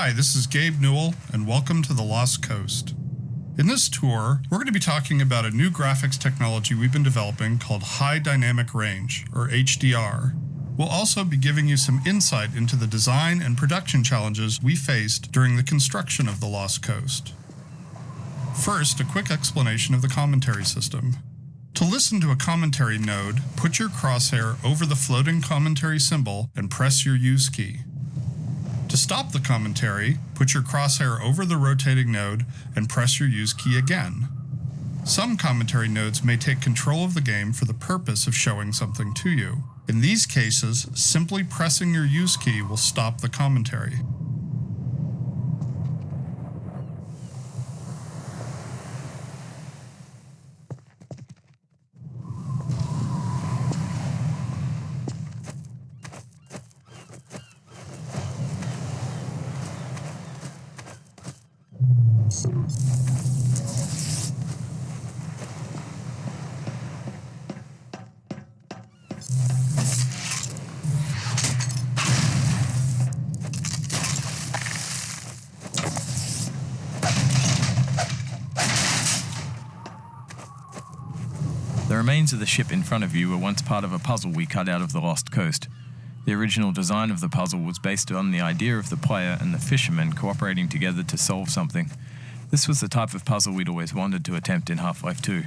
Hi, this is Gabe Newell, and welcome to the Lost Coast. In this tour, we're going to be talking about a new graphics technology we've been developing called High Dynamic Range, or HDR. We'll also be giving you some insight into the design and production challenges we faced during the construction of the Lost Coast. First, a quick explanation of the commentary system. To listen to a commentary node, put your crosshair over the floating commentary symbol and press your Use key. To stop the commentary, put your crosshair over the rotating node and press your Use key again. Some commentary nodes may take control of the game for the purpose of showing something to you. In these cases, simply pressing your Use key will stop the commentary. The remains of the ship in front of you were once part of a puzzle we cut out of the Lost Coast. The original design of the puzzle was based on the idea of the player and the fisherman cooperating together to solve something. This was the type of puzzle we'd always wanted to attempt in Half-Life 2.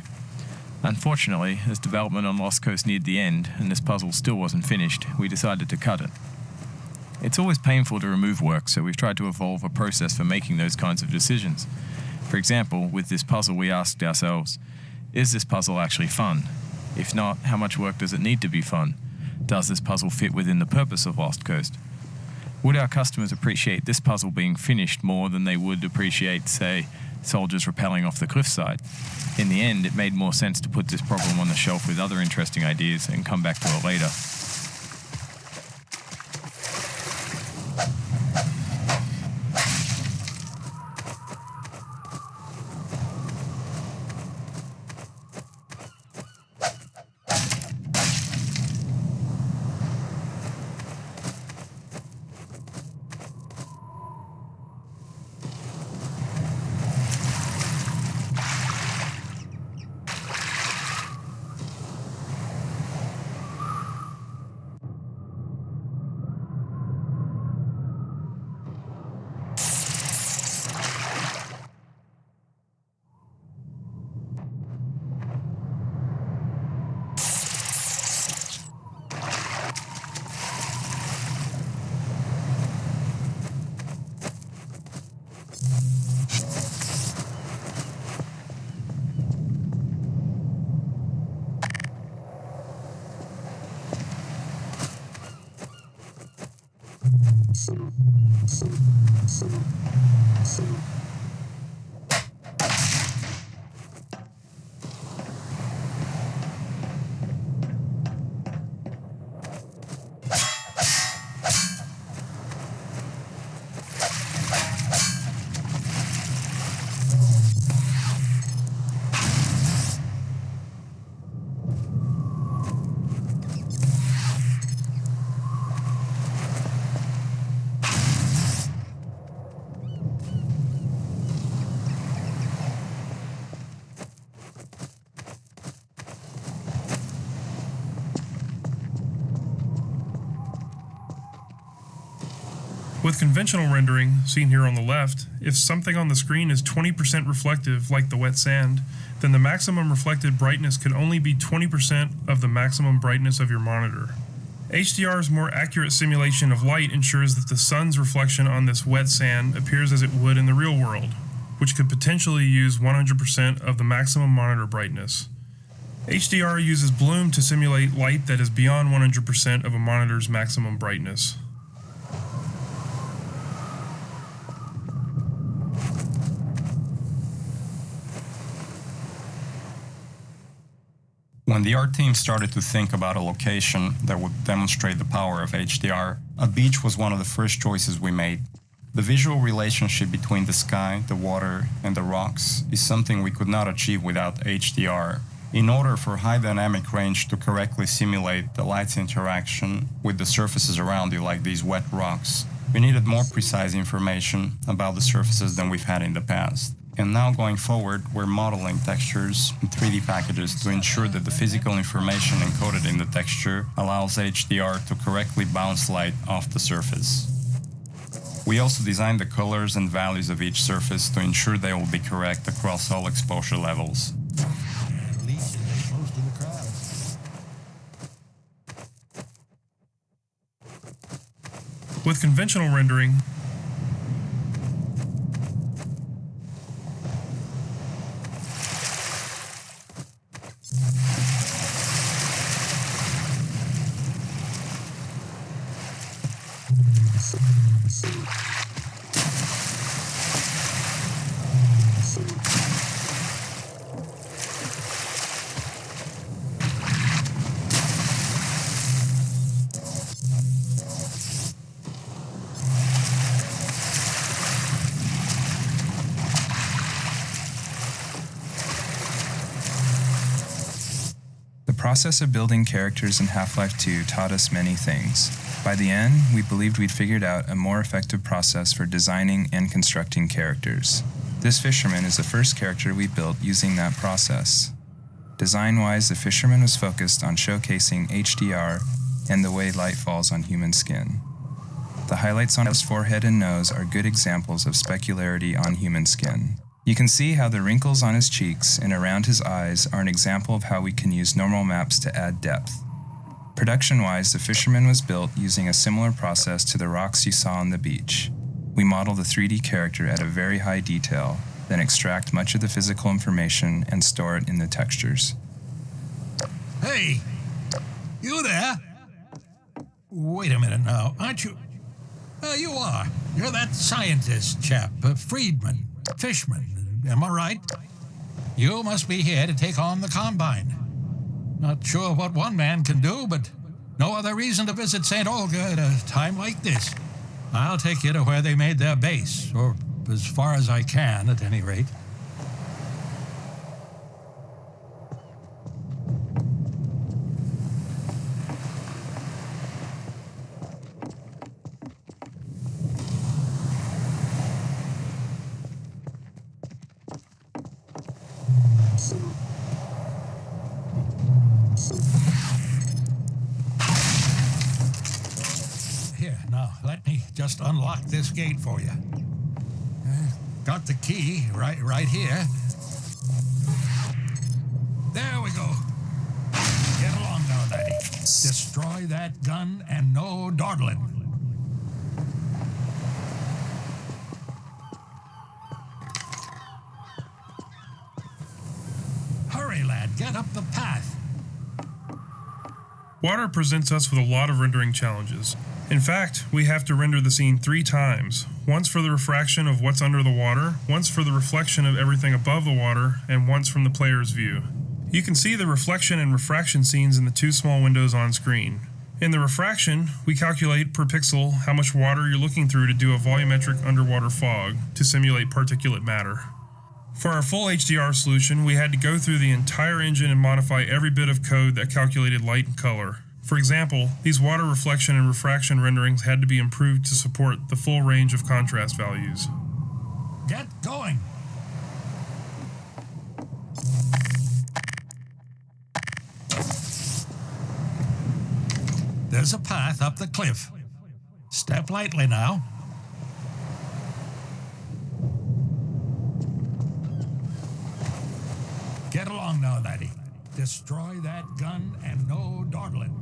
Unfortunately, as development on Lost Coast neared the end, and this puzzle still wasn't finished, we decided to cut it. It's always painful to remove work, so we've tried to evolve a process for making those kinds of decisions. For example, with this puzzle we asked ourselves, is this puzzle actually fun? If not, how much work does it need to be fun? Does this puzzle fit within the purpose of Lost Coast? Would our customers appreciate this puzzle being finished more than they would appreciate, say, soldiers rappelling off the cliffside? In the end, it made more sense to put this problem on the shelf with other interesting ideas and come back to it later. With conventional rendering, seen here on the left, if something on the screen is 20% reflective, like the wet sand, then the maximum reflected brightness could only be 20% of the maximum brightness of your monitor. HDR's more accurate simulation of light ensures that the sun's reflection on this wet sand appears as it would in the real world, which could potentially use 100% of the maximum monitor brightness. HDR uses bloom to simulate light that is beyond 100% of a monitor's maximum brightness. When the art team started to think about a location that would demonstrate the power of HDR, a beach was one of the first choices we made. The visual relationship between the sky, the water, and the rocks is something we could not achieve without HDR. In order for high dynamic range to correctly simulate the light's interaction with the surfaces around you, like these wet rocks, We needed more precise information about the surfaces than we've had in the past. And now going forward, we're modeling textures in 3D packages to ensure that the physical information encoded in the texture allows HDR to correctly bounce light off the surface. We also designed the colors and values of each surface to ensure they will be correct across all exposure levels. With conventional rendering, The process of building characters in Half-Life 2 taught us many things. By the end, we believed we'd figured out a more effective process for designing and constructing characters. This fisherman is the first character we built using that process. Design-wise, the fisherman was focused on showcasing HDR and the way light falls on human skin. The highlights on his forehead and nose are good examples of specularity on human skin. You can see how the wrinkles on his cheeks and around his eyes are an example of how we can use normal maps to add depth. Production-wise, the fisherman was built using a similar process to the rocks you saw on the beach. We model the 3D character at a very high detail, then extract much of the physical information and store it in the textures. Hey! You there? Wait a minute now, aren't you? You are. You're that scientist chap, Friedman, Fishman, am I right? You must be here to take on the Combine. Not sure what one man can do, but no other reason to visit St. Olga at a time like this. I'll take you to where they made their base, or as far as I can, at any rate. Here, now, let me just unlock this gate for you. Got the key right here. There we go. Get along now, Daddy. Destroy that gun and no dawdling. Hurry, lad, get up the path. water presents us with a lot of rendering challenges. In fact, we have to render the scene 3 times, once for the refraction of what's under the water, once for the reflection of everything above the water, and once from the player's view. You can see the reflection and refraction scenes in the 2 small windows on screen. In the refraction, we calculate per pixel how much water you're looking through to do a volumetric underwater fog to simulate particulate matter. For our full HDR solution, we had to go through the entire engine and modify every bit of code that calculated light and color. For example, these water reflection and refraction renderings had to be improved to support the full range of contrast values. Get going! There's a path up the cliff. Step lightly now. Get along now, laddie. Destroy that gun and no dawdling.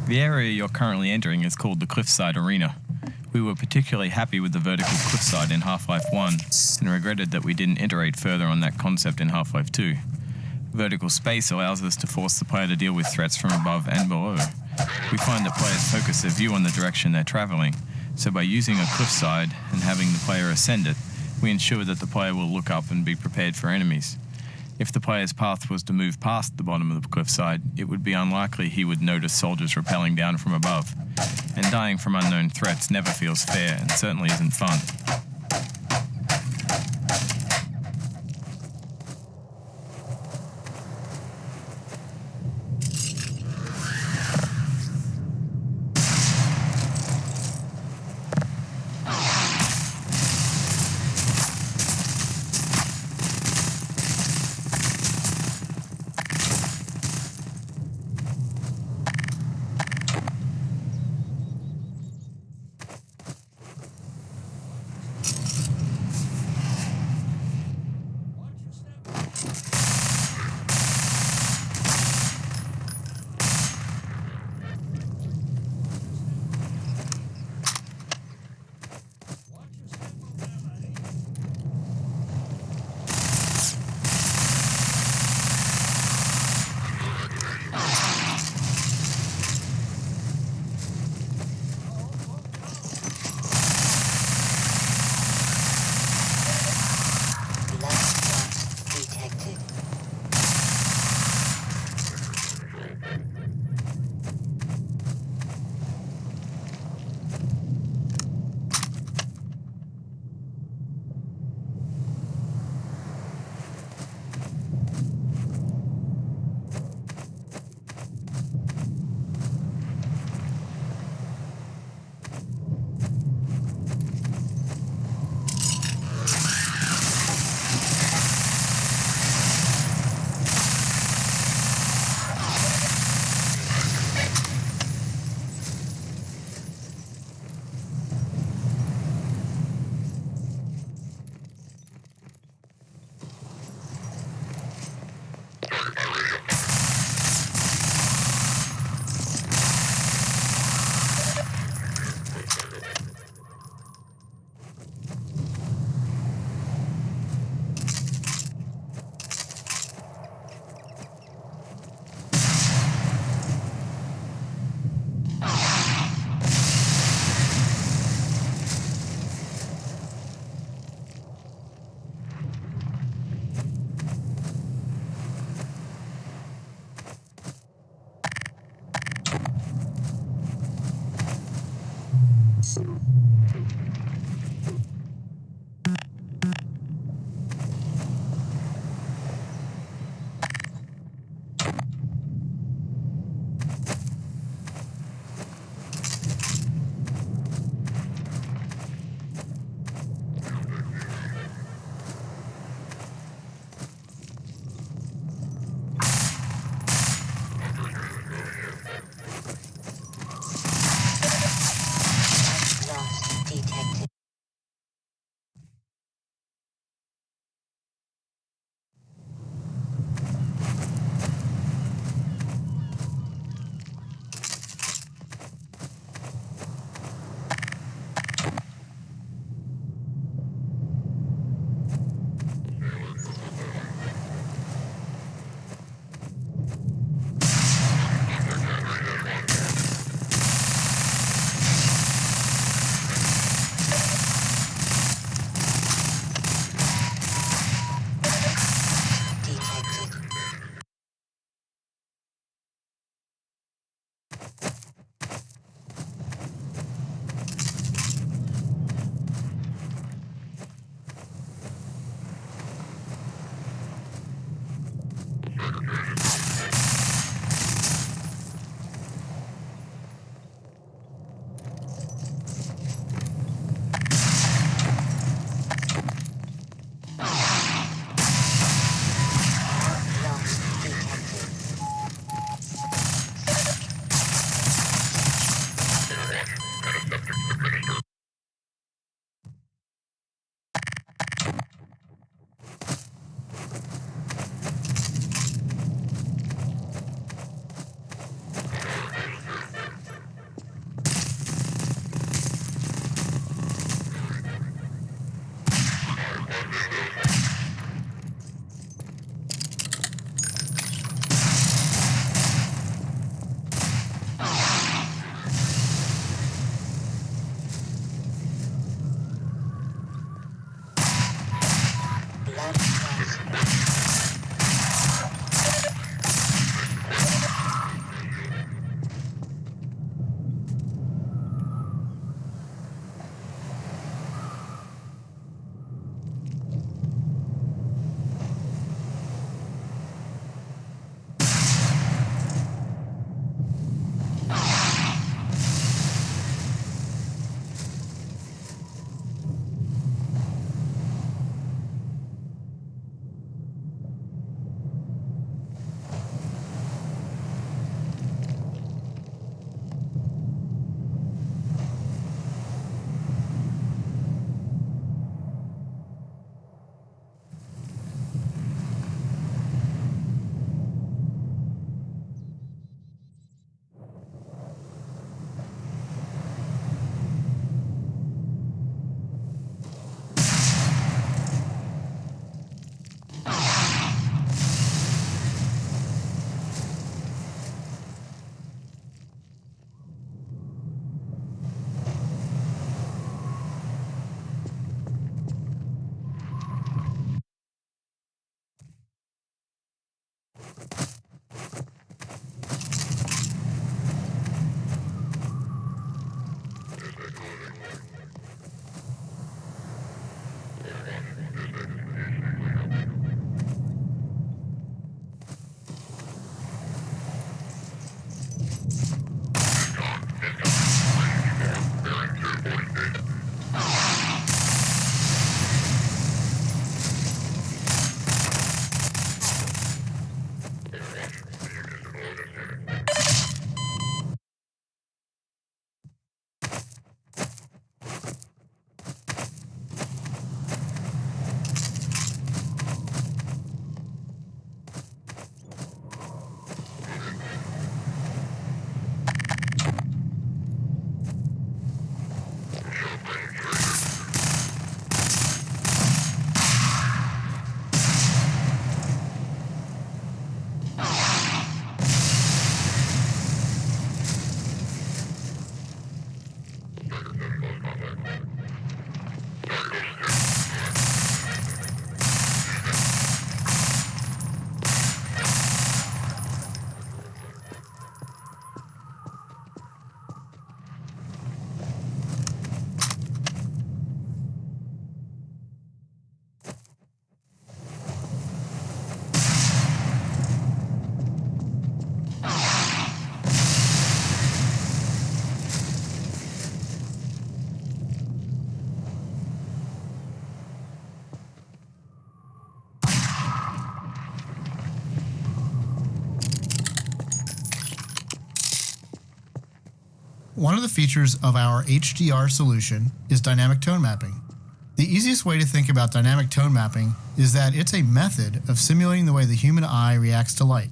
The area you're currently entering is called the Cliffside Arena. We were particularly happy with the vertical cliffside in Half-Life 1 and regretted that we didn't iterate further on that concept in Half-Life 2. Vertical space allows us to force the player to deal with threats from above and below. We find that players focus their view on the direction they're traveling, so by using a cliffside and having the player ascend it, we ensure that the player will look up and be prepared for enemies. If the player's path was to move past the bottom of the cliffside, it would be unlikely he would notice soldiers rappelling down from above. And dying from unknown threats never feels fair and certainly isn't fun. One of the features of our HDR solution is dynamic tone mapping. The easiest way to think about dynamic tone mapping is that it's a method of simulating the way the human eye reacts to light.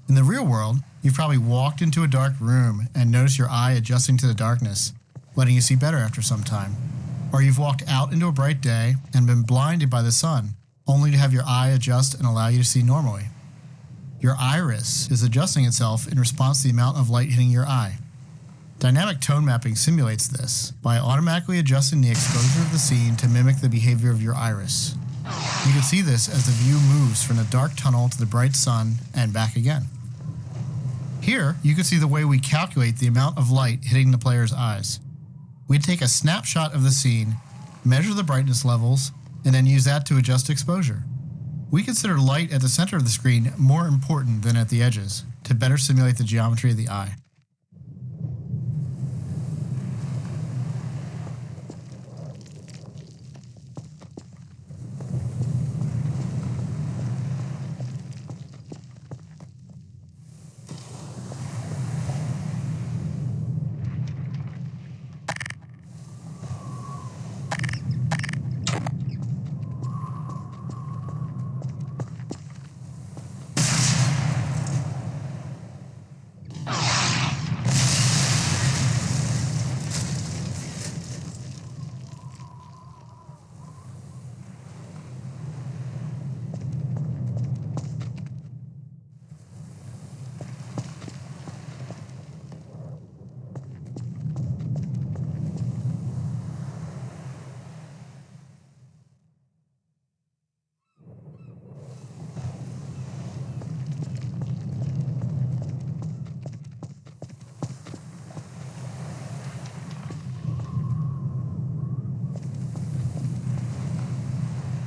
In the real world, you've probably walked into a dark room and noticed your eye adjusting to the darkness, letting you see better after some time. Or you've walked out into a bright day and been blinded by the sun, only to have your eye adjust and allow you to see normally. Your iris is adjusting itself in response to the amount of light hitting your eye. Dynamic tone mapping simulates this by automatically adjusting the exposure of the scene to mimic the behavior of your iris. You can see this as the view moves from the dark tunnel to the bright sun and back again. Here, you can see the way we calculate the amount of light hitting the player's eyes. We take a snapshot of the scene, measure the brightness levels, and then use that to adjust exposure. We consider light at the center of the screen more important than at the edges to better simulate the geometry of the eye.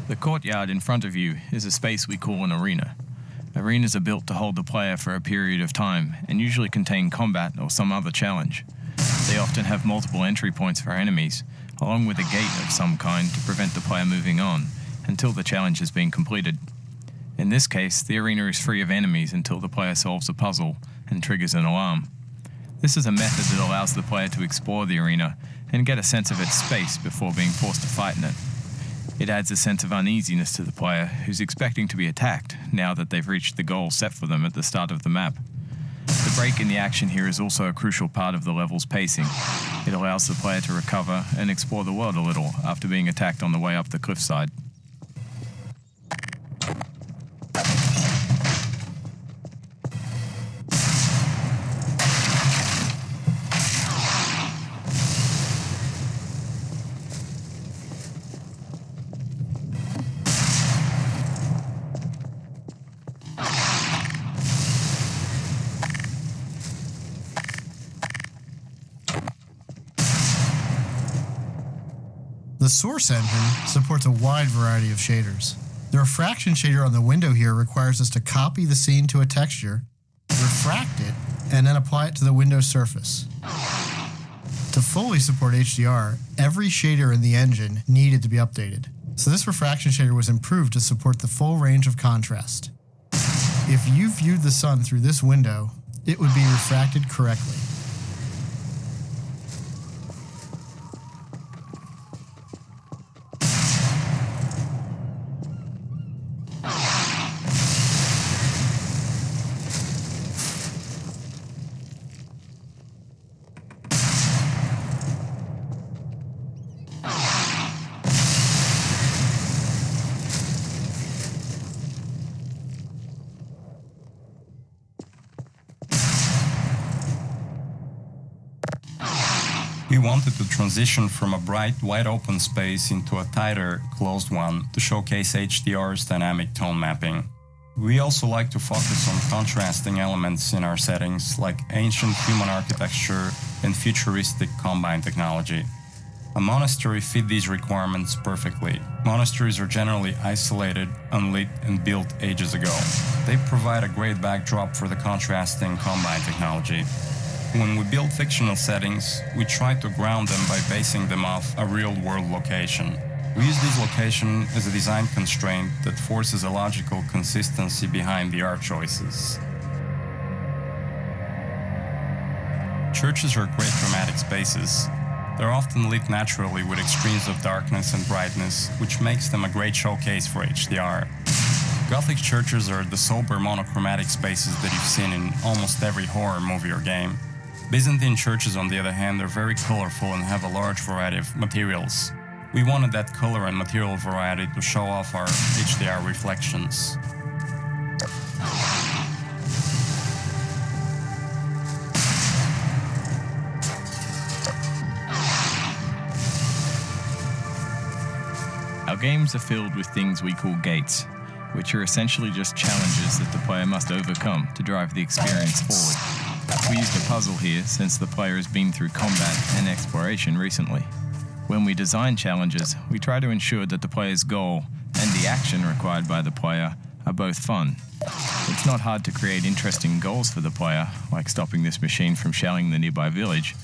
The courtyard in front of you is a space we call an arena. Arenas are built to hold the player for a period of time and usually contain combat or some other challenge. They often have multiple entry points for enemies, along with a gate of some kind to prevent the player moving on until the challenge has been completed. In this case, the arena is free of enemies until the player solves a puzzle and triggers an alarm. This is a method that allows the player to explore the arena and get a sense of its space before being forced to fight in it. It adds a sense of uneasiness to the player who's expecting to be attacked now that they've reached the goal set for them at the start of the map. The break in the action here is also a crucial part of the level's pacing. It allows the player to recover and explore the world a little after being attacked on the way up the cliffside. The source engine supports a wide variety of shaders. The refraction shader on the window here requires us to copy the scene to a texture, refract it, and then apply it to the window surface. To fully support HDR, every shader in the engine needed to be updated. So this refraction shader was improved to support the full range of contrast. If you viewed the sun through this window, it would be refracted correctly. We wanted to transition from a bright, wide-open space into a tighter, closed one to showcase HDR's dynamic tone mapping. We also like to focus on contrasting elements in our settings like ancient human architecture and futuristic combine technology. A monastery fit these requirements perfectly. Monasteries are generally isolated, unlit, and built ages ago. They provide a great backdrop for the contrasting combine technology. When we build fictional settings, we try to ground them by basing them off a real-world location. We use this location as a design constraint that forces a logical consistency behind the art choices. Churches are great dramatic spaces. They're often lit naturally with extremes of darkness and brightness, which makes them a great showcase for HDR. Gothic churches are the sober monochromatic spaces that you've seen in almost every horror movie or game. Byzantine churches, on the other hand, are very colorful and have a large variety of materials. We wanted that color and material variety to show off our HDR reflections. Our games are filled with things we call gates, which are essentially just challenges that the player must overcome to drive the experience forward. We used a puzzle here since the player has been through combat and exploration recently. When we design challenges, we try to ensure that the player's goal and the action required by the player are both fun. It's not hard to create interesting goals for the player, like stopping this machine from shelling the nearby village,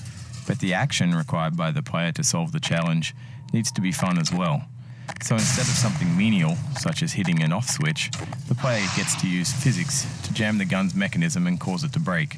but the action required by the player to solve the challenge needs to be fun as well. So instead of something menial, such as hitting an off switch, the player gets to use physics to jam the gun's mechanism and cause it to break.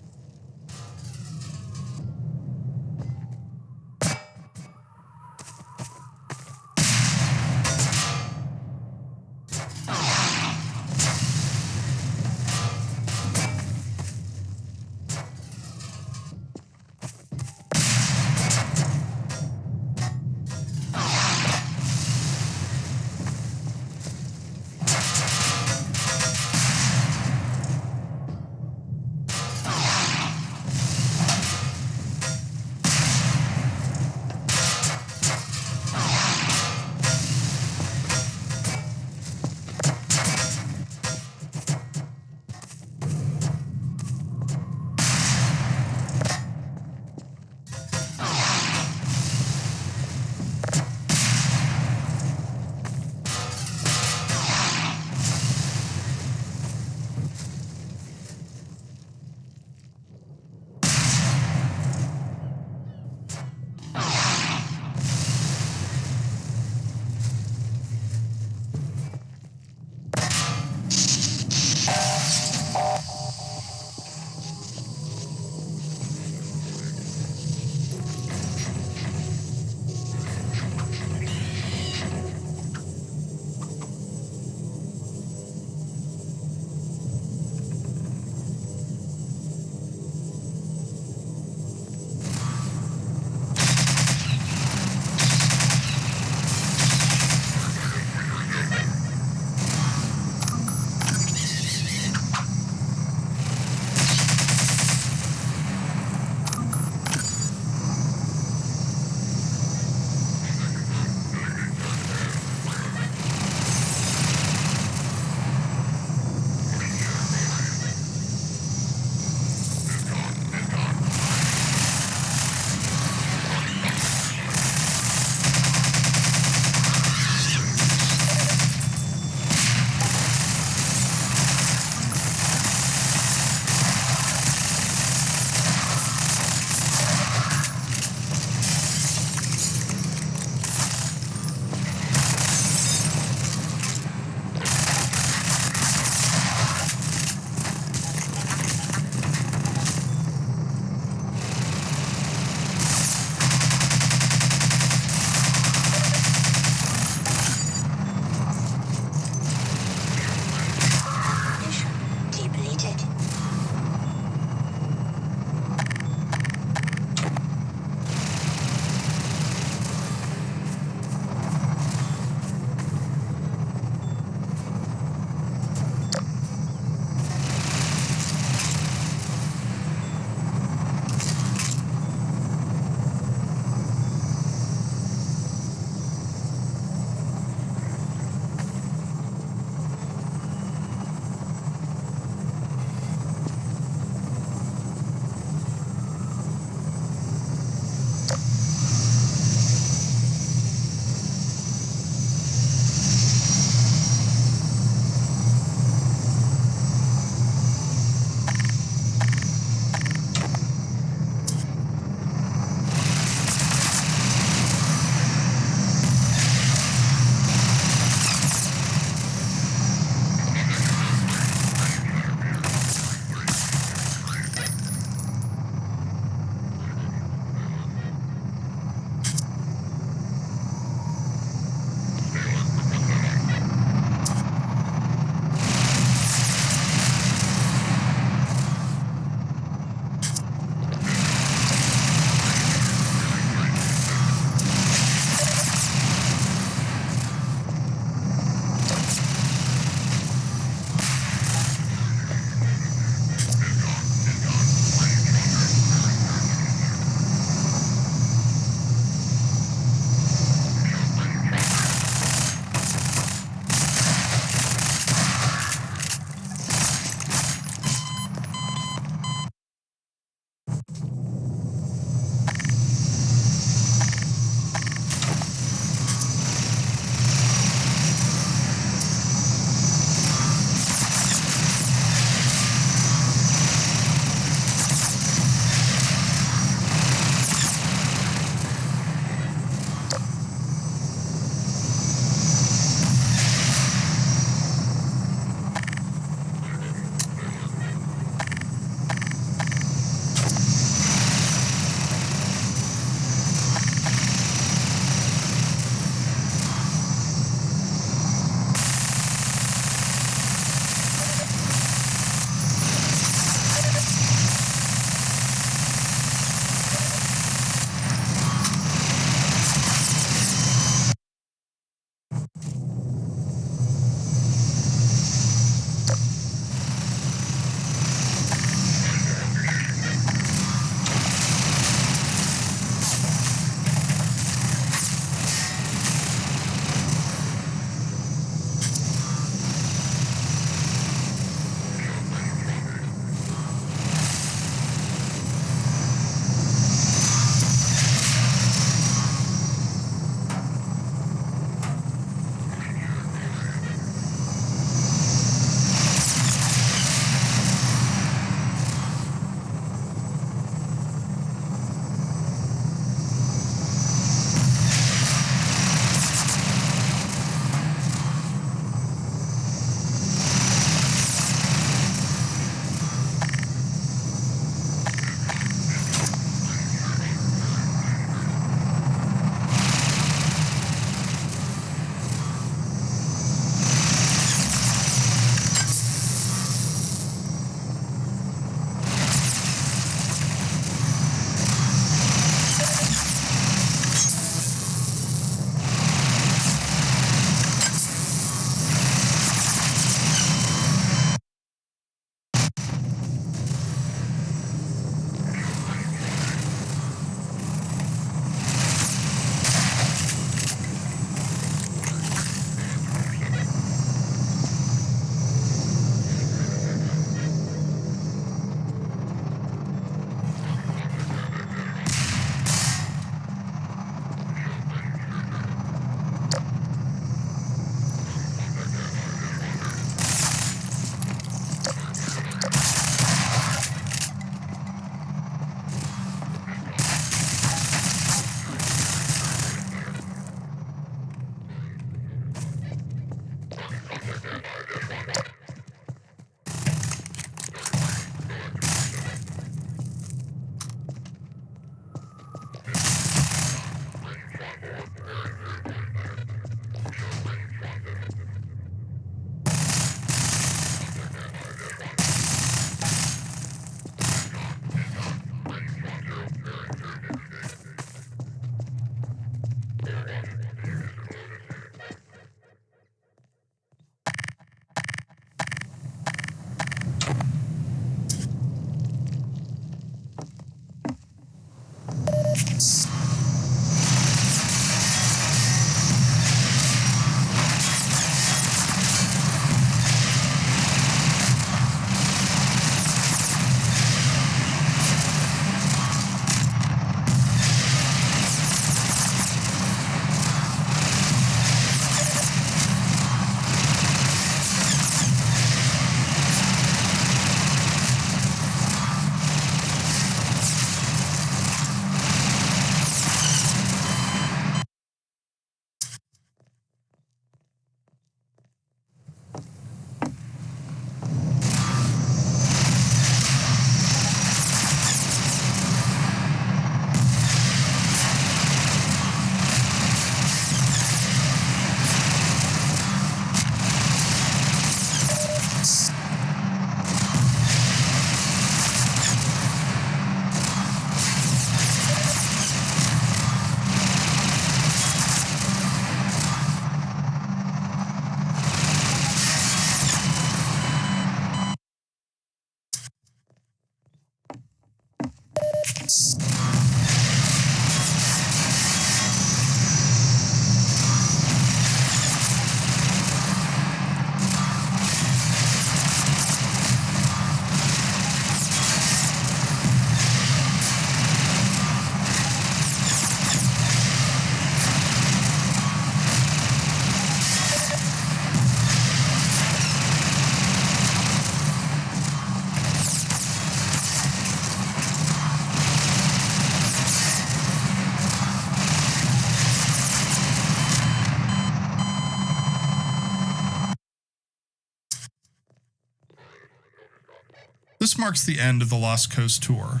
This marks the end of the Lost Coast tour.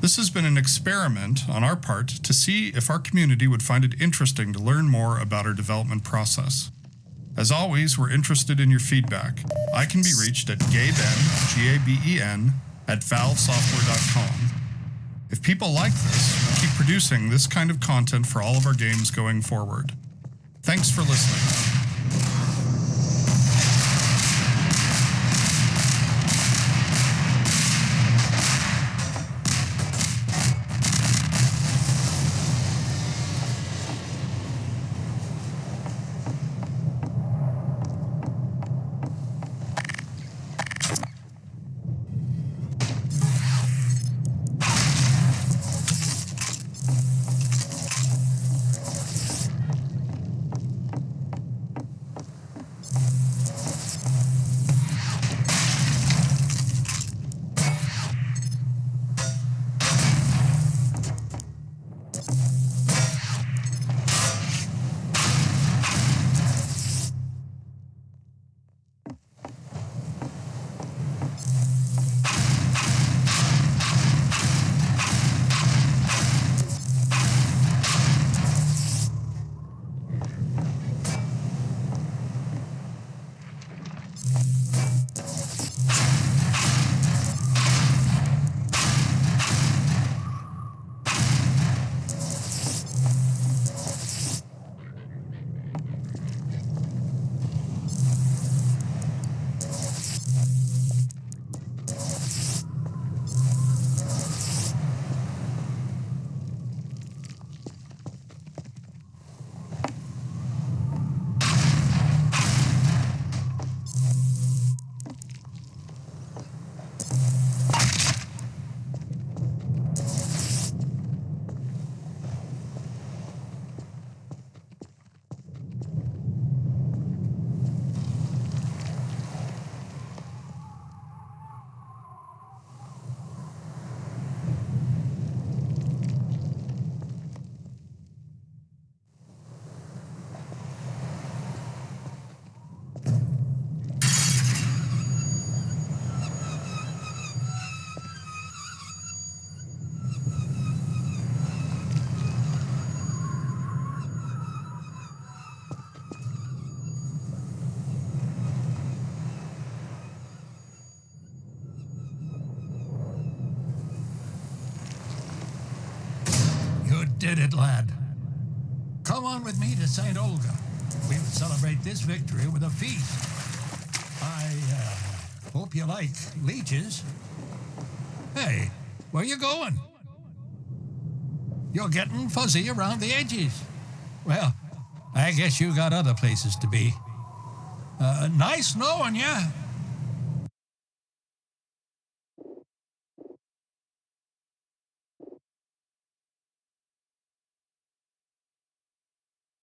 This has been an experiment on our part to see if our community would find it interesting to learn more about our development process. As always, we're interested in your feedback. I can be reached at gaben, Gaben, @valvesoftware.com. If people like this, we'll keep producing this kind of content for all of our games going forward. Thanks for listening. did it, lad. Come on with me to St. Olga. We will celebrate this victory with a feast. I hope you like leeches. Hey, where you going? You're getting fuzzy around the edges. Well, I guess you got other places to be. Nice knowing you.